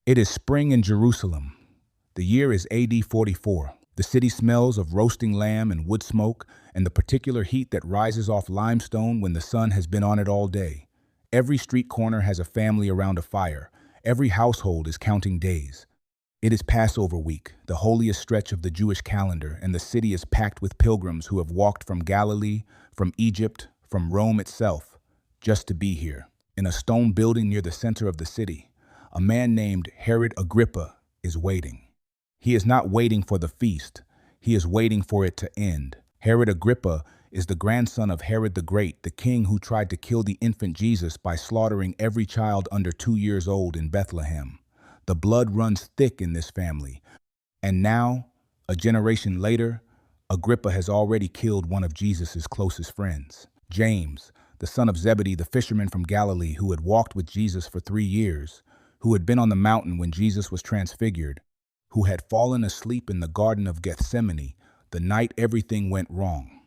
It is spring in Jerusalem. The year is AD 44. The city smells of roasting lamb and wood smoke and the particular heat that rises off limestone when the sun has been on it all day. Every street corner has a family around a fire. Every household is counting days. It is Passover week, the holiest stretch of the Jewish calendar, and the city is packed with pilgrims who have walked from Galilee, from Egypt, from Rome itself, just to be here. In a stone building near the center of the city, a man named Herod Agrippa is waiting. He is not waiting for the feast. He is waiting for it to end. Herod Agrippa is the grandson of Herod the Great, the king who tried to kill the infant Jesus by slaughtering every child under 2 years old in Bethlehem. The blood runs thick in this family. And now, a generation later, Agrippa has already killed one of Jesus' closest friends, James, the son of Zebedee, the fisherman from Galilee who had walked with Jesus for 3 years, who had been on the mountain when Jesus was transfigured, who had fallen asleep in the Garden of Gethsemane the night everything went wrong.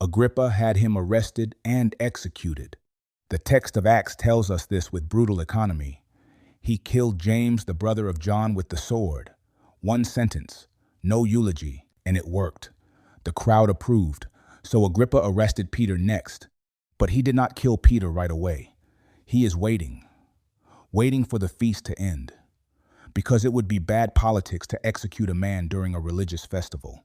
Agrippa had him arrested and executed. The text of Acts tells us this with brutal economy. He killed James, the brother of John, with the sword. One sentence, no eulogy, and it worked. The crowd approved, so Agrippa arrested Peter next. But he did not kill Peter right away. He is waiting for the feast to end, because it would be bad politics to execute a man during a religious festival.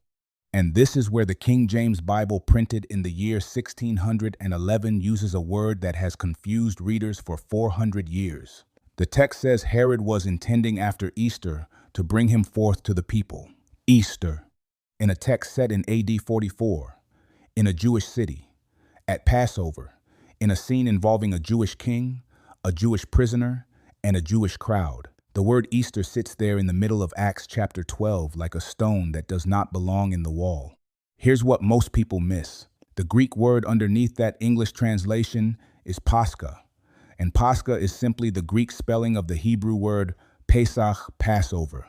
And this is where the King James Bible, printed in the year 1611, uses a word that has confused readers for 400 years. The text says Herod was intending after Easter to bring him forth to the people. Easter, in a text set in AD 44, in a Jewish city, at Passover, in a scene involving a Jewish king, a Jewish prisoner, and a Jewish crowd. The word Easter sits there in the middle of Acts chapter 12 like a stone that does not belong in the wall. Here's what most people miss. The Greek word underneath that English translation is Pascha, and Pascha is simply the Greek spelling of the Hebrew word Pesach, Passover,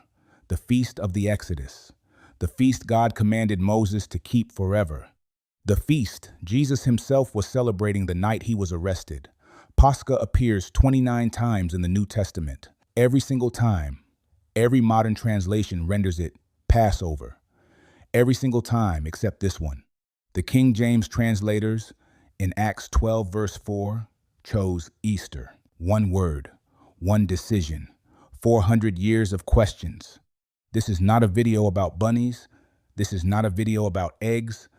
the feast of the Exodus, the feast God commanded Moses to keep forever. The feast Jesus himself was celebrating the night he was arrested. Pascha appears 29 times in the New Testament. Every single time, every modern translation renders it Passover. Every single time except this one. The King James translators in Acts 12 verse 4 chose Easter. One word, one decision, 400 years of questions. This is not a video about bunnies. This is not a video about eggs.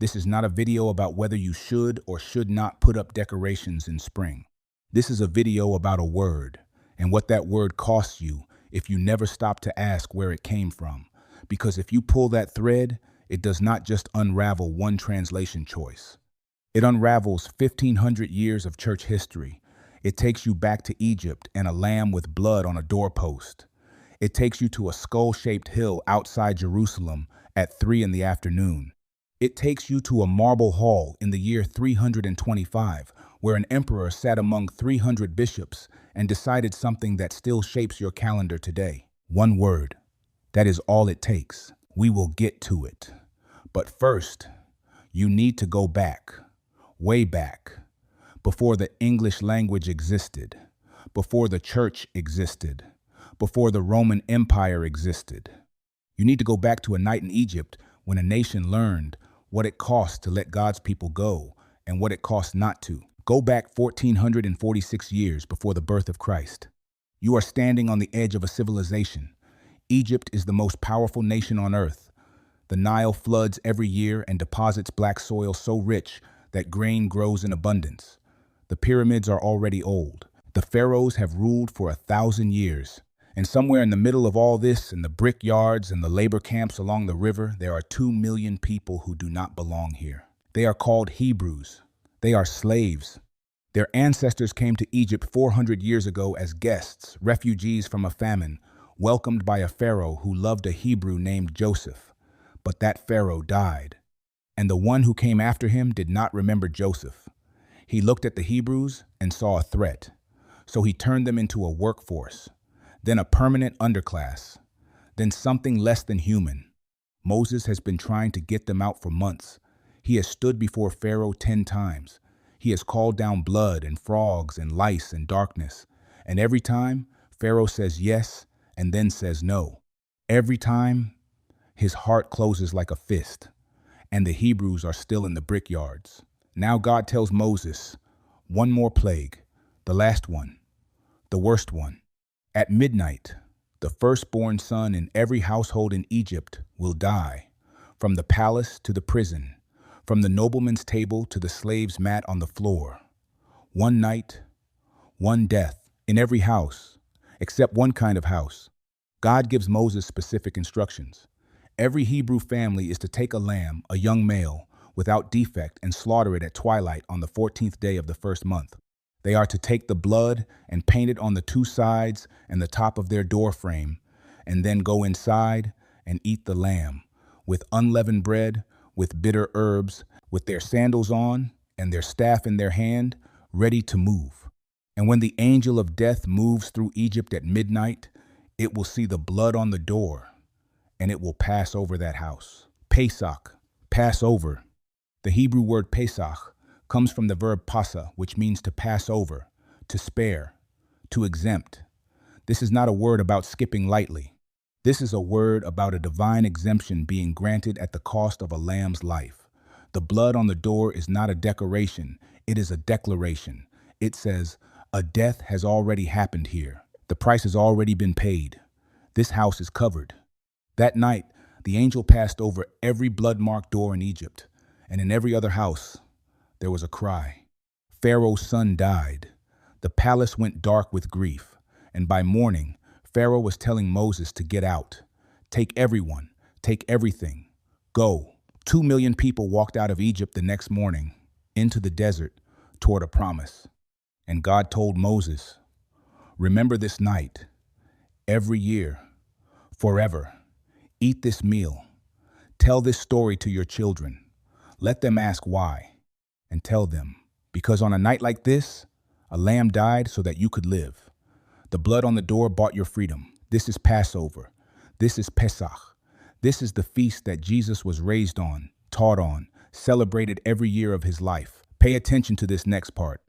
This is not a video about whether you should or should not put up decorations in spring. This is a video about a word and what that word costs you if you never stop to ask where it came from. Because if you pull that thread, it does not just unravel one translation choice. It unravels 1,500 years of church history. It takes you back to Egypt and a lamb with blood on a doorpost. It takes you to a skull-shaped hill outside Jerusalem at 3 in the afternoon. It takes you to a marble hall in the year 325, where an emperor sat among 300 bishops and decided something that still shapes your calendar today. One word. That is all it takes. We will get to it. But first, you need to go back, way back, before the English language existed, before the church existed, before the Roman Empire existed. You need to go back to a night in Egypt when a nation learned what it costs to let God's people go and what it costs not to. Go back 1,446 years before the birth of Christ. You are standing on the edge of a civilization. Egypt is the most powerful nation on earth. The Nile floods every year and deposits black soil so rich that grain grows in abundance. The pyramids are already old. The pharaohs have ruled for 1,000 years. And somewhere in the middle of all this, in the brick yards and the labor camps along the river, there are 2 million people who do not belong here. They are called Hebrews. They are slaves. Their ancestors came to Egypt 400 years ago as guests, refugees from a famine, welcomed by a pharaoh who loved a Hebrew named Joseph. But that pharaoh died. And the one who came after him did not remember Joseph. He looked at the Hebrews and saw a threat. So he turned them into a workforce, then a permanent underclass, then something less than human. Moses has been trying to get them out for months. He has stood before Pharaoh 10 times. He has called down blood and frogs and lice and darkness. And every time, Pharaoh says yes, and then says no. Every time, his heart closes like a fist, and the Hebrews are still in the brickyards. Now God tells Moses, one more plague, the last one, the worst one. At midnight, the firstborn son in every household in Egypt will die, from the palace to the prison, from the nobleman's table to the slave's mat on the floor. One night, one death in every house, except one kind of house. God gives Moses specific instructions. Every Hebrew family is to take a lamb, a young male, without defect, and slaughter it at twilight on the 14th day of the first month. They are to take the blood and paint it on the two sides and the top of their door frame, and then go inside and eat the lamb, with unleavened bread, with bitter herbs, with their sandals on and their staff in their hand, ready to move. And when the angel of death moves through Egypt at midnight, it will see the blood on the door, and it will pass over that house. Pesach, pass over. The Hebrew word Pesach comes from the verb pasa, which means to pass over, to spare, to exempt. This is not a word about skipping lightly. This is a word about a divine exemption being granted at the cost of a lamb's life. The blood on the door is not a decoration, it is a declaration. It says, a death has already happened here. The price has already been paid. This house is covered. That night, the angel passed over every blood-marked door in Egypt, and in every other house, there was a cry. Pharaoh's son died. The palace went dark with grief, and by morning, Pharaoh was telling Moses to get out. Take everyone, take everything, go. 2 million people walked out of Egypt the next morning, into the desert, toward a promise. And God told Moses, remember this night, every year, forever. Eat this meal. Tell this story to your children. Let them ask why, and tell them, because on a night like this, a lamb died so that you could live. The blood on the door bought your freedom. This is Passover. This is Pesach. This is the feast that Jesus was raised on, taught on, celebrated every year of his life. Pay attention to this next part,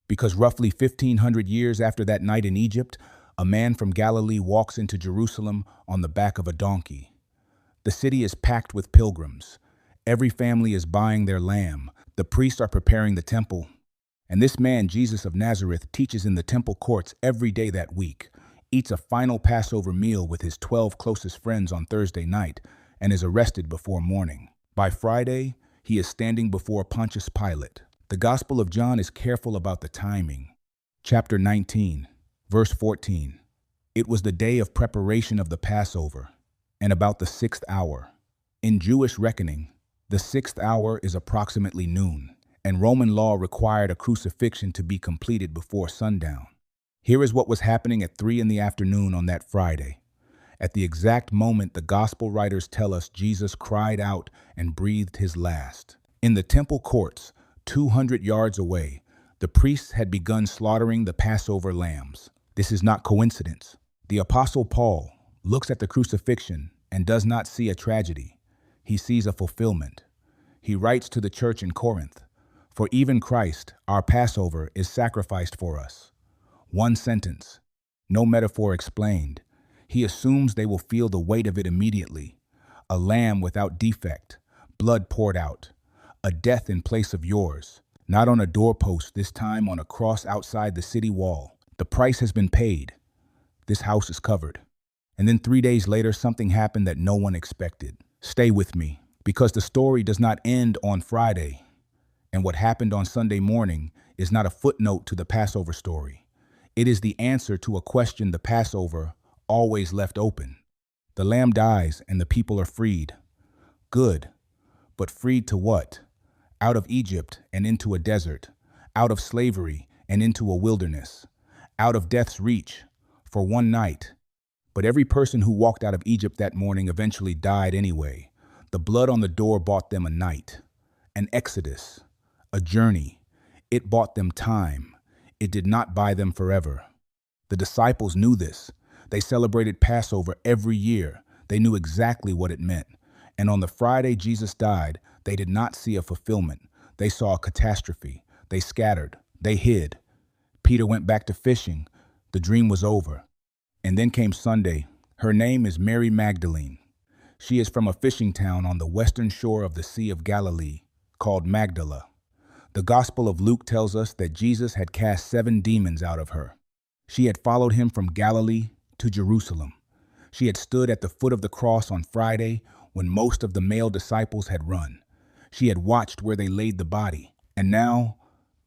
because roughly 1,500 years after that night in Egypt, a man from Galilee walks into Jerusalem on the back of a donkey. The city is packed with pilgrims. Every family is buying their lamb. The priests are preparing the temple. And this man, Jesus of Nazareth, teaches in the temple courts every day that week, eats a final Passover meal with his 12 closest friends on Thursday night, and is arrested before morning. By Friday, he is standing before Pontius Pilate. The Gospel of John is careful about the timing. Chapter 19, verse 14. It was the day of preparation of the Passover, and about the 6th hour. In Jewish reckoning, the 6th hour is approximately noon, and Roman law required a crucifixion to be completed before sundown. Here is what was happening at 3 in the afternoon on that Friday. At the exact moment the Gospel writers tell us Jesus cried out and breathed his last. In the temple courts, 200 yards away, the priests had begun slaughtering the Passover lambs. This is not coincidence. The Apostle Paul looks at the crucifixion and does not see a tragedy. He sees a fulfillment. He writes to the church in Corinth, "For even Christ, our Passover, is sacrificed for us." One sentence, no metaphor explained. He assumes they will feel the weight of it immediately. A lamb without defect, blood poured out. A death in place of yours, not on a doorpost, this time on a cross outside the city wall. The price has been paid. This house is covered. And then 3 days later, something happened that no one expected. Stay with me, because the story does not end on Friday. And what happened on Sunday morning is not a footnote to the Passover story. It is the answer to a question the Passover always left open. The lamb dies and the people are freed. Good, but freed to what? Out of Egypt and into a desert, out of slavery and into a wilderness, out of death's reach for one night. But every person who walked out of Egypt that morning eventually died anyway. The blood on the door bought them a night, an exodus, a journey. It bought them time. It did not buy them forever. The disciples knew this. They celebrated Passover every year. They knew exactly what it meant. And on the Friday Jesus died, they did not see a fulfillment. They saw a catastrophe. They scattered. They hid. Peter went back to fishing. The dream was over. And then came Sunday, Her name is Mary Magdalene. She is from a fishing town on the western shore of the Sea of Galilee called Magdala. The Gospel of Luke tells us that Jesus had cast 7 demons out of her. She had followed him from Galilee to Jerusalem. She had stood at the foot of the cross on Friday when most of the male disciples had run. She had watched where they laid the body. And now,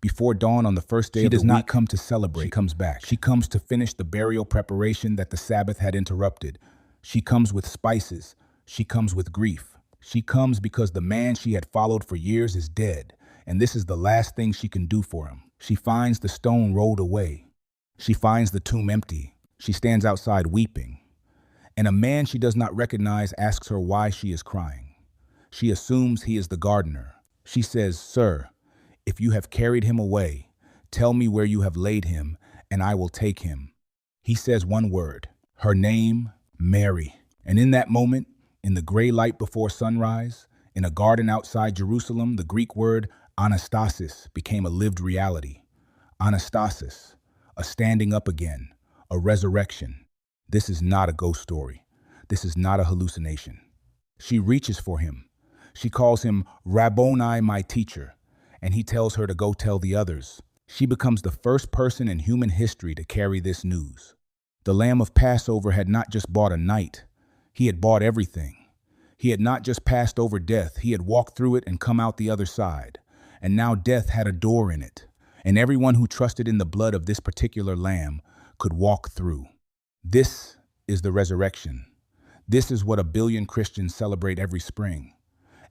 before dawn on the first day of the week, she does not come to celebrate. She comes back. She comes to finish the burial preparation that the Sabbath had interrupted. She comes with spices. She comes with grief. She comes because the man she had followed for years is dead, and this is the last thing she can do for him. She finds the stone rolled away. She finds the tomb empty. She stands outside weeping. And a man she does not recognize asks her why she is crying. She assumes he is the gardener. She says, "Sir, if you have carried him away, tell me where you have laid him, and I will take him." He says one word, her name, Mary. And in that moment, in the gray light before sunrise, in a garden outside Jerusalem, the Greek word anastasis became a lived reality. Anastasis, a standing up again, a resurrection. This is not a ghost story. This is not a hallucination. She reaches for him. She calls him Rabboni, my teacher, and he tells her to go tell the others. She becomes the first person in human history to carry this news. The Lamb of Passover had not just bought a night. He had bought everything. He had not just passed over death. He had walked through it and come out the other side. And now death had a door in it. And everyone who trusted in the blood of this particular lamb could walk through. This is the resurrection. This is what 1 billion Christians celebrate every spring.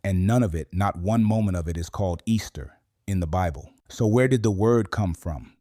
And none of it, not one moment of it, is called Easter in the Bible. So where did the word come from?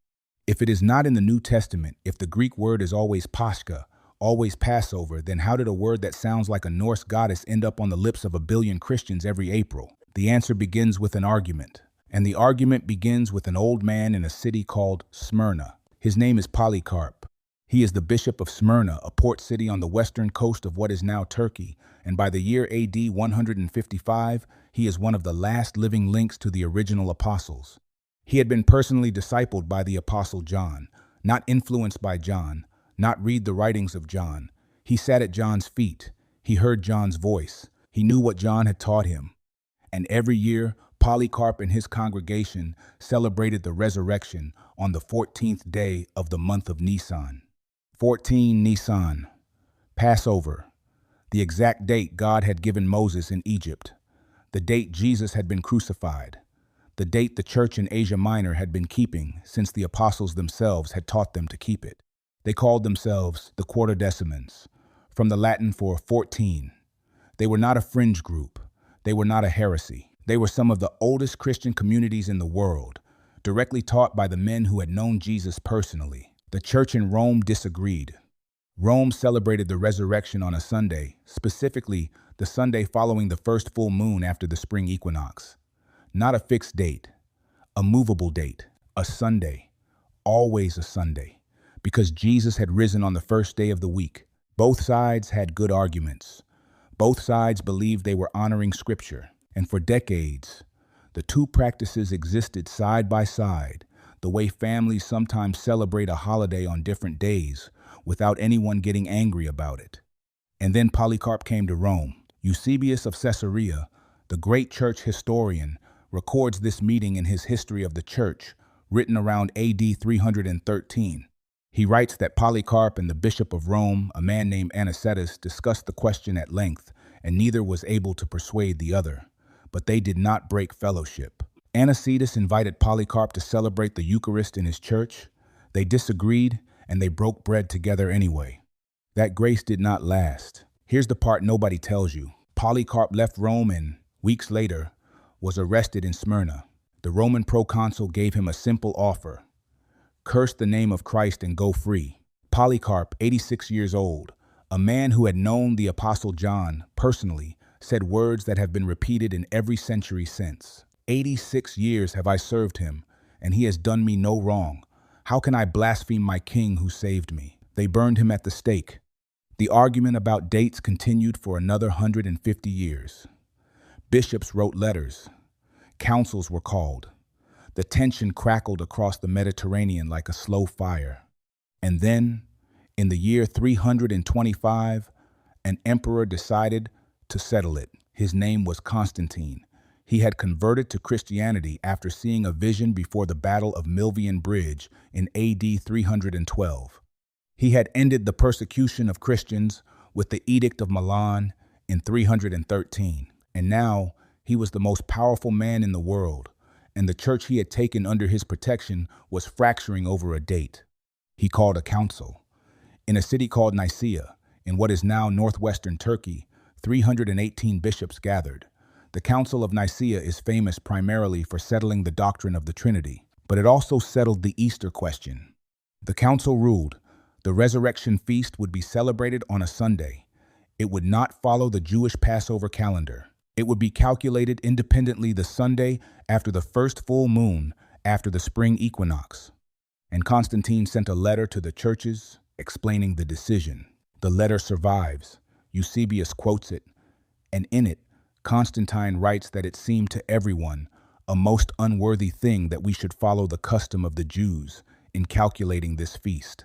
If it is not in the New Testament, if the Greek word is always Pascha, always Passover, then how did a word that sounds like a Norse goddess end up on the lips of 1 billion Christians every April? The answer begins with an argument. And the argument begins with an old man in a city called Smyrna. His name is Polycarp. He is the bishop of Smyrna, a port city on the western coast of what is now Turkey, and by the year AD 155, he is one of the last living links to the original apostles. He had been personally discipled by the apostle John, not influenced by John, not read the writings of John. He sat at John's feet. He heard John's voice. He knew what John had taught him. And every year, Polycarp and his congregation celebrated the resurrection on the 14th day of the month of Nisan. 14 Nisan, Passover, the exact date God had given Moses in Egypt, the date Jesus had been crucified, the date the church in Asia Minor had been keeping since the apostles themselves had taught them to keep it. They called themselves the Quartodecimans, from the Latin for 14. They were not a fringe group. They were not a heresy. They were some of the oldest Christian communities in the world, directly taught by the men who had known Jesus personally. The church in Rome disagreed. Rome celebrated the resurrection on a Sunday, specifically the Sunday following the first full moon after the spring equinox. Not a fixed date, a movable date, a Sunday, always a Sunday, because Jesus had risen on the first day of the week. Both sides had good arguments. Both sides believed they were honoring Scripture, and for decades, the two practices existed side by side, the way families sometimes celebrate a holiday on different days without anyone getting angry about it. And then Polycarp came to Rome. Eusebius of Caesarea, the great church historian, records this meeting in his History of the Church, written around AD 313. He writes that Polycarp and the Bishop of Rome, a man named Anicetus, discussed the question at length, and neither was able to persuade the other. But they did not break fellowship. Anicetus invited Polycarp to celebrate the Eucharist in his church. They disagreed, and they broke bread together anyway. That grace did not last. Here's the part nobody tells you. Polycarp left Rome and, weeks later, was arrested in Smyrna. The Roman proconsul gave him a simple offer: curse the name of Christ and go free. Polycarp, 86 years old, a man who had known the Apostle John personally, said words that have been repeated in every century since. 86 years have I served him, and he has done me no wrong. How can I blaspheme my king who saved me? They burned him at the stake. The argument about dates continued for another 150 years. Bishops wrote letters. Councils were called. The tension crackled across the Mediterranean like a slow fire. And then, in the year 325, an emperor decided to settle it. His name was Constantine. He had converted to Christianity after seeing a vision before the Battle of Milvian Bridge in AD 312. He had ended the persecution of Christians with the Edict of Milan in 313, and now he was the most powerful man in the world, and the church he had taken under his protection was fracturing over a date. He called a council. In a city called Nicaea, in what is now northwestern Turkey, 318 bishops gathered. The Council of Nicaea is famous primarily for settling the doctrine of the Trinity, but it also settled the Easter question. The council ruled the resurrection feast would be celebrated on a Sunday. It would not follow the Jewish Passover calendar. It would be calculated independently the Sunday after the first full moon after the spring equinox. And Constantine sent a letter to the churches explaining the decision. The letter survives. Eusebius quotes it, and in it, Constantine writes that it seemed to everyone a most unworthy thing that we should follow the custom of the Jews in calculating this feast.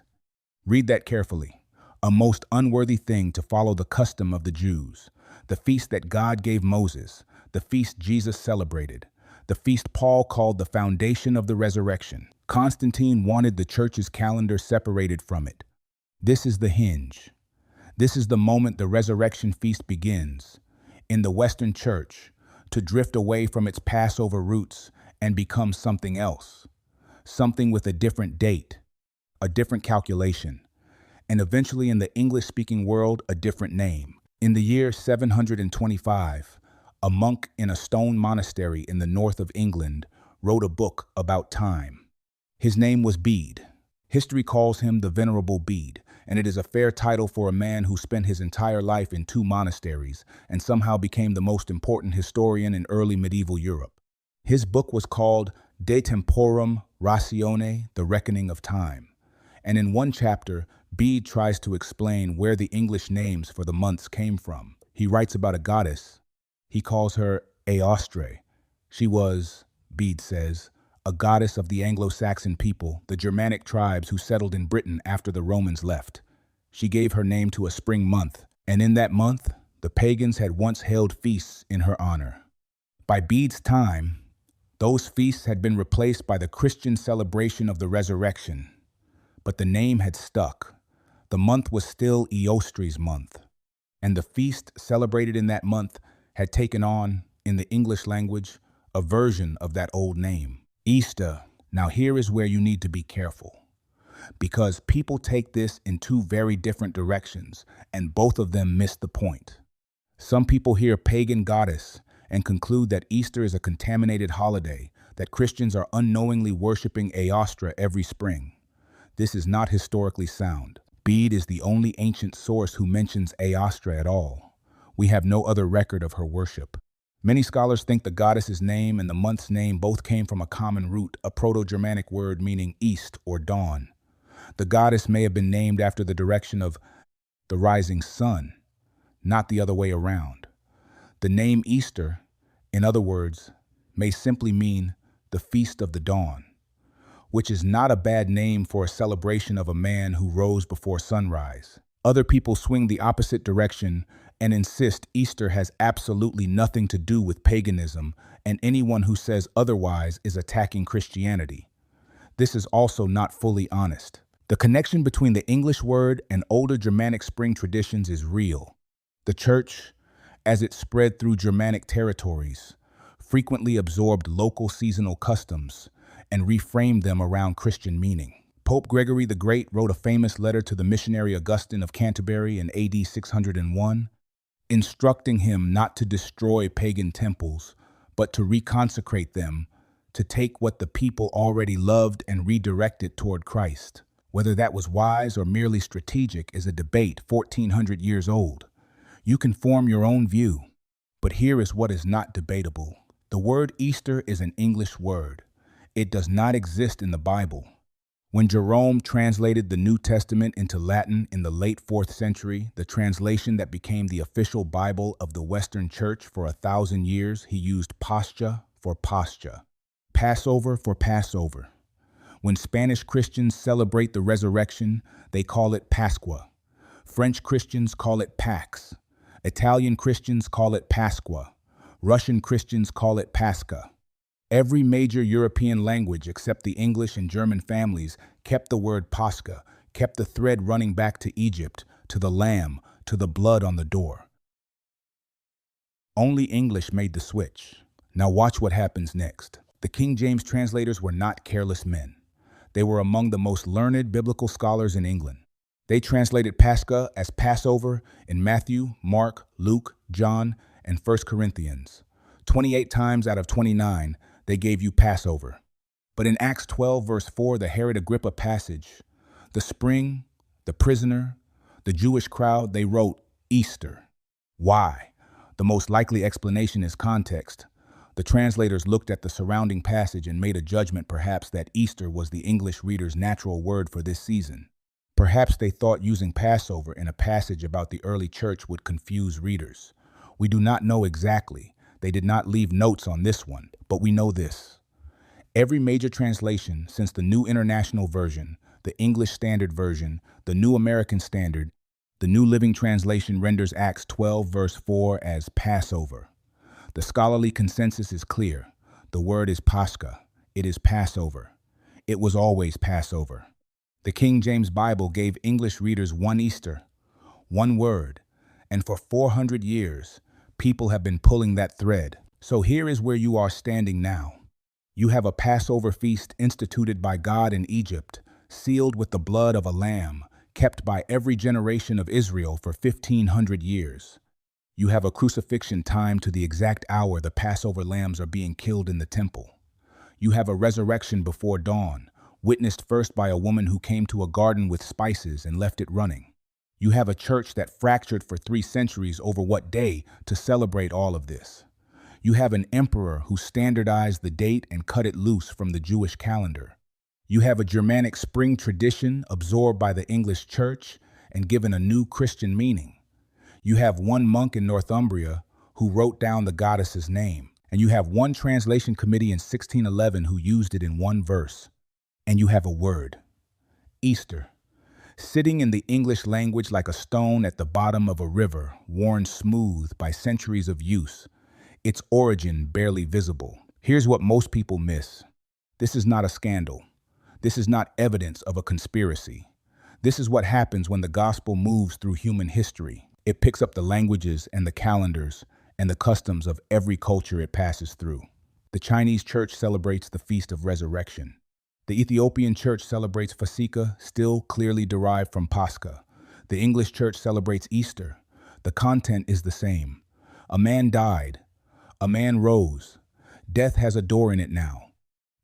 Read that carefully. A most unworthy thing to follow the custom of the Jews, the feast that God gave Moses, the feast Jesus celebrated, the feast Paul called the foundation of the resurrection. Constantine wanted the church's calendar separated from it. This is the hinge. This is the moment the resurrection feast begins. In the Western Church, to drift away from its Passover roots and become something else, something with a different date, a different calculation, and eventually in the English-speaking world, a different name. In the year 725, a monk in a stone monastery in the north of England wrote a book about time. His name was Bede. History calls him the Venerable Bede, and it is a fair title for a man who spent his entire life in 2 monasteries and somehow became the most important historian in early medieval Europe. His book was called De Temporum Ratione, The Reckoning of Time, and in one chapter, Bede tries to explain where the English names for the months came from. He writes about a goddess. He calls her Eostre. She was, Bede says, a goddess of the Anglo-Saxon people, the Germanic tribes who settled in Britain after the Romans left. She gave her name to a spring month, and in that month, the pagans had once held feasts in her honor. By Bede's time, those feasts had been replaced by the Christian celebration of the resurrection, but the name had stuck. The month was still Eostre's month, and the feast celebrated in that month had taken on, in the English language, a version of that old name. Easter. Now here is where you need to be careful, because people take this in 2 very different directions, and both of them miss the point. Some people hear pagan goddess and conclude that Easter is a contaminated holiday, that Christians are unknowingly worshiping Eostre every spring. This is not historically sound. Bede is the only ancient source who mentions Eostre at all. We have no other record of her worship. Many scholars think the goddess's name and the month's name both came from a common root, a Proto-Germanic word meaning east or dawn. The goddess may have been named after the direction of the rising sun, not the other way around. The name Easter, in other words, may simply mean the feast of the dawn, which is not a bad name for a celebration of a man who rose before sunrise. Other people swing the opposite direction and insist Easter has absolutely nothing to do with paganism, and anyone who says otherwise is attacking Christianity. This is also not fully honest. The connection between the English word and older Germanic spring traditions is real. The church, as it spread through Germanic territories, frequently absorbed local seasonal customs and reframed them around Christian meaning. Pope Gregory the Great wrote a famous letter to the missionary Augustine of Canterbury in AD 601, instructing him not to destroy pagan temples, but to reconsecrate them, to take what the people already loved and redirect it toward Christ. Whether that was wise or merely strategic is a debate 1,400 years old. You can form your own view, but here is what is not debatable. The word Easter is an English word. It does not exist in the Bible. When Jerome translated the New Testament into Latin in the late 4th century, the translation that became the official Bible of the Western Church for 1,000 years, he used Pascha for Pascha, Passover for Passover. When Spanish Christians celebrate the resurrection, they call it Pascua. French Christians call it Pax. Italian Christians call it Pasqua. Russian Christians call it Pascha. Every major European language except the English and German families kept the word Pascha, kept the thread running back to Egypt, to the lamb, to the blood on the door. Only English made the switch. Now watch what happens next. The King James translators were not careless men. They were among the most learned biblical scholars in England. They translated Pascha as Passover in Matthew, Mark, Luke, John, and 1 Corinthians. 28 times out of 29, they gave you Passover. But in Acts 12, verse 4, the Herod Agrippa passage, the spring, the prisoner, the Jewish crowd, they wrote Easter. Why? The most likely explanation is context. The translators looked at the surrounding passage and made a judgment perhaps that Easter was the English reader's natural word for this season. Perhaps they thought using Passover in a passage about the early church would confuse readers. We do not know exactly. They did not leave notes on this one, but we know this. Every major translation since the New International Version, the English Standard Version, the New American Standard, the New Living Translation renders Acts 12 verse 4 as Passover. The scholarly consensus is clear. The word is Pascha. It is Passover. It was always Passover. The King James Bible gave English readers one Easter, one word, and for 400 years, people have been pulling that thread. So here is where you are standing now. You have a Passover feast instituted by God in Egypt, sealed with the blood of a lamb, kept by every generation of Israel for 1,500 years. You have a crucifixion timed to the exact hour the Passover lambs are being killed in the temple. You have a resurrection before dawn, witnessed first by a woman who came to a garden with spices and left it running. You have a church that fractured for 3 centuries over what day to celebrate all of this. You have an emperor who standardized the date and cut it loose from the Jewish calendar. You have a Germanic spring tradition absorbed by the English church and given a new Christian meaning. You have one monk in Northumbria who wrote down the goddess's name, and you have one translation committee in 1611 who used it in one verse. And you have a word, Easter, sitting in the English language like a stone at the bottom of a river, worn smooth by centuries of use, its origin barely visible. Here's what most people miss. This is not a scandal. This is not evidence of a conspiracy. This is what happens when the gospel moves through human history. It picks up the languages and the calendars and the customs of every culture it passes through. The Chinese church celebrates the Feast of Resurrection. The Ethiopian church celebrates Fasika, still clearly derived from Pascha. The English church celebrates Easter. The content is the same. A man died. A man rose. Death has a door in it now.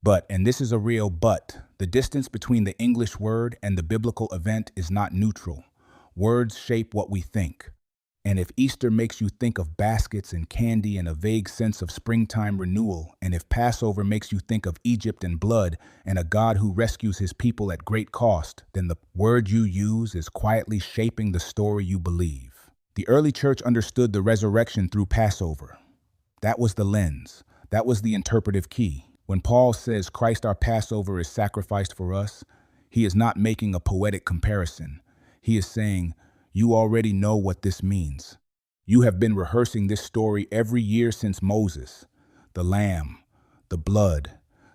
But, and this is a real but, the distance between the English word and the biblical event is not neutral. Words shape what we think. And if Easter makes you think of baskets and candy and a vague sense of springtime renewal, and if Passover makes you think of Egypt and blood and a God who rescues his people at great cost, then the word you use is quietly shaping the story you believe. The early church understood the resurrection through Passover. That was the lens. That was the interpretive key. When Paul says Christ our Passover is sacrificed for us, he is not making a poetic comparison. He is saying, you already know what this means. You have been rehearsing this story every year since Moses. The lamb, the blood,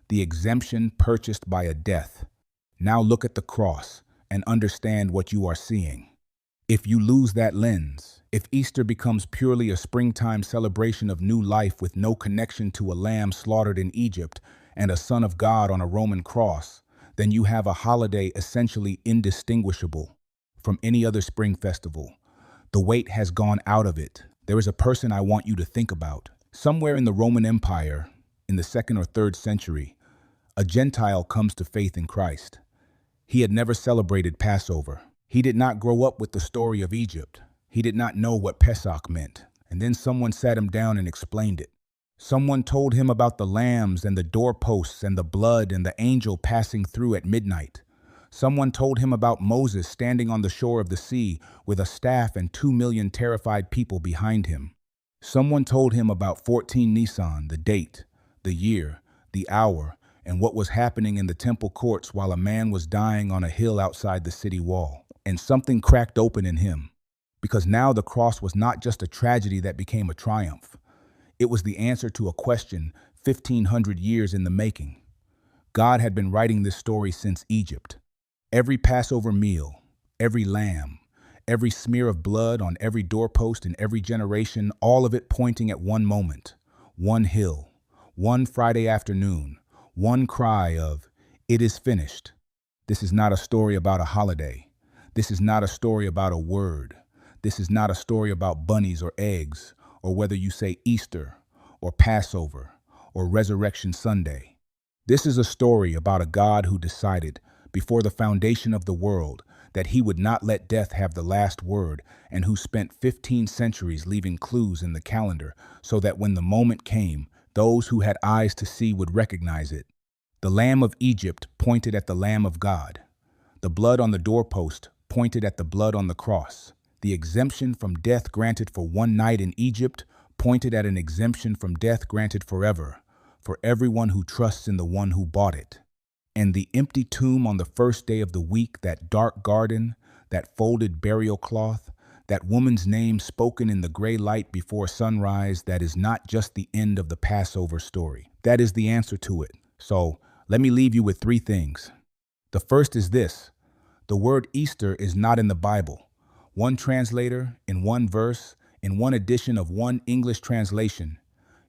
the exemption purchased by a death. Now look at the cross and understand what you are seeing. If you lose that lens, if Easter becomes purely a springtime celebration of new life with no connection to a lamb slaughtered in Egypt and a Son of God on a Roman cross, then you have a holiday essentially indistinguishable from any other spring festival. The weight has gone out of it. There is a person I want you to think about. Somewhere in the Roman Empire, in the 2nd or 3rd century, a Gentile comes to faith in Christ. He had never celebrated Passover. He did not grow up with the story of Egypt. He did not know what Pesach meant. And then someone sat him down and explained it. Someone told him about the lambs and the doorposts and the blood and the angel passing through at midnight. Someone told him about Moses standing on the shore of the sea with a staff and 2 million terrified people behind him. Someone told him about 14 Nisan, the date, the year, the hour, and what was happening in the temple courts while a man was dying on a hill outside the city wall. And something cracked open in him, because now the cross was not just a tragedy that became a triumph. It was the answer to a question 1,500 years in the making. God had been writing this story since Egypt. Every Passover meal, every lamb, every smear of blood on every doorpost in every generation, all of it pointing at one moment, one hill, one Friday afternoon, one cry of, "It is finished." This is not a story about a holiday. This is not a story about a word. This is not a story about bunnies or eggs, or whether you say Easter, or Passover, or Resurrection Sunday. This is a story about a God who decided, before the foundation of the world, that he would not let death have the last word, and who spent 15 centuries leaving clues in the calendar so that when the moment came, those who had eyes to see would recognize it. The Lamb of Egypt pointed at the Lamb of God. The blood on the doorpost pointed at the blood on the cross. The exemption from death granted for one night in Egypt pointed at an exemption from death granted forever, for everyone who trusts in the one who bought it. And the empty tomb on the first day of the week, that dark garden, that folded burial cloth, that woman's name spoken in the gray light before sunrise, that is not just the end of the Passover story. That is the answer to it. So let me leave you with three things. The first is this: the word Easter is not in the Bible. One translator, in one verse, in one edition of one English translation,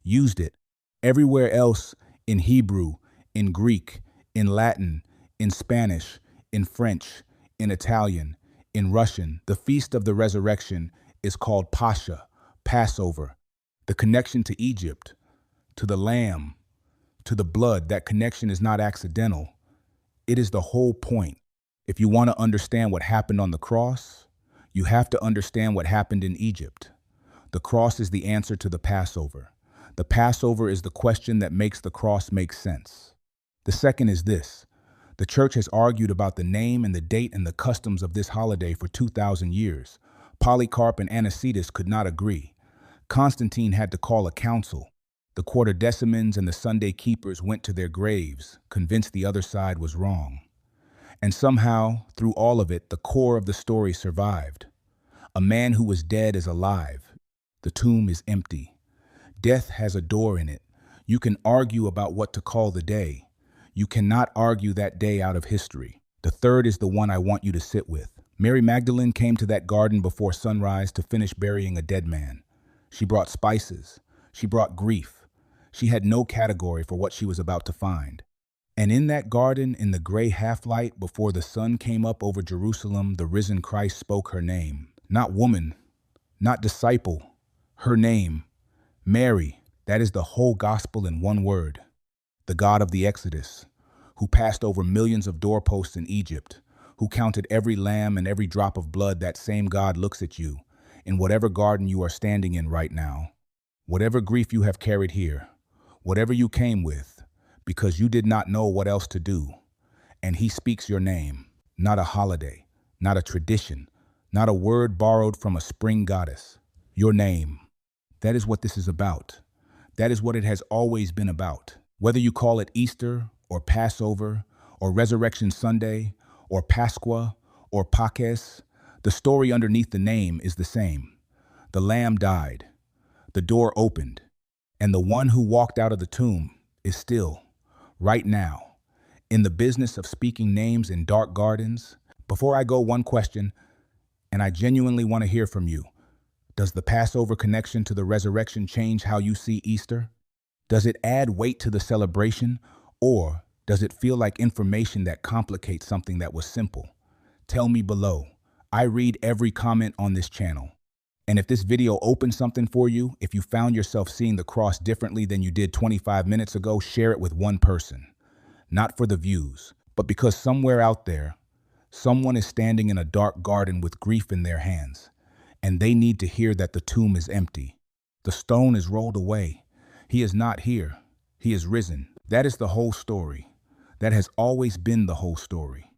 used it. Everywhere else, in Hebrew, in Greek, in Latin, in Spanish, in French, in Italian, in Russian, the Feast of the Resurrection is called Pascha, Passover. The connection to Egypt, to the Lamb, to the blood, that connection is not accidental. It is the whole point. If you want to understand what happened on the cross, you have to understand what happened in Egypt. The cross is the answer to the Passover. The Passover is the question that makes the cross make sense. The second is this: the church has argued about the name and the date and the customs of this holiday for 2,000 years. Polycarp and Anicetus could not agree. Constantine had to call a council. The Quartodecimans and the Sunday keepers went to their graves, convinced the other side was wrong. And somehow, through all of it, the core of the story survived. A man who was dead is alive. The tomb is empty. Death has a door in it. You can argue about what to call the day. You cannot argue that day out of history. The third is the one I want you to sit with. Mary Magdalene came to that garden before sunrise to finish burying a dead man. She brought spices. She brought grief. She had no category for what she was about to find. And in that garden, in the gray half-light, before the sun came up over Jerusalem, the risen Christ spoke her name. Not woman, not disciple, her name. Mary. That is the whole gospel in one word. The God of the Exodus, who passed over millions of doorposts in Egypt, who counted every lamb and every drop of blood, that same God looks at you in whatever garden you are standing in right now, whatever grief you have carried here, whatever you came with, because you did not know what else to do. And he speaks your name, not a holiday, not a tradition, not a word borrowed from a spring goddess. Your name. That is what this is about. That is what it has always been about. Whether you call it Easter or Passover or Resurrection Sunday or Pascua or Paques, the story underneath the name is the same. The Lamb died. The door opened. And the one who walked out of the tomb is still, right now, in the business of speaking names in dark gardens. Before I go, one question, and I genuinely want to hear from you. Does the Passover connection to the resurrection change how you see Easter? Does it add weight to the celebration, or does it feel like information that complicates something that was simple? Tell me below. I read every comment on this channel. And if this video opened something for you, if you found yourself seeing the cross differently than you did 25 minutes ago, share it with one person. Not for the views, but because somewhere out there, someone is standing in a dark garden with grief in their hands, and they need to hear that the tomb is empty. The stone is rolled away. He is not here. He is risen. That is the whole story. That has always been the whole story.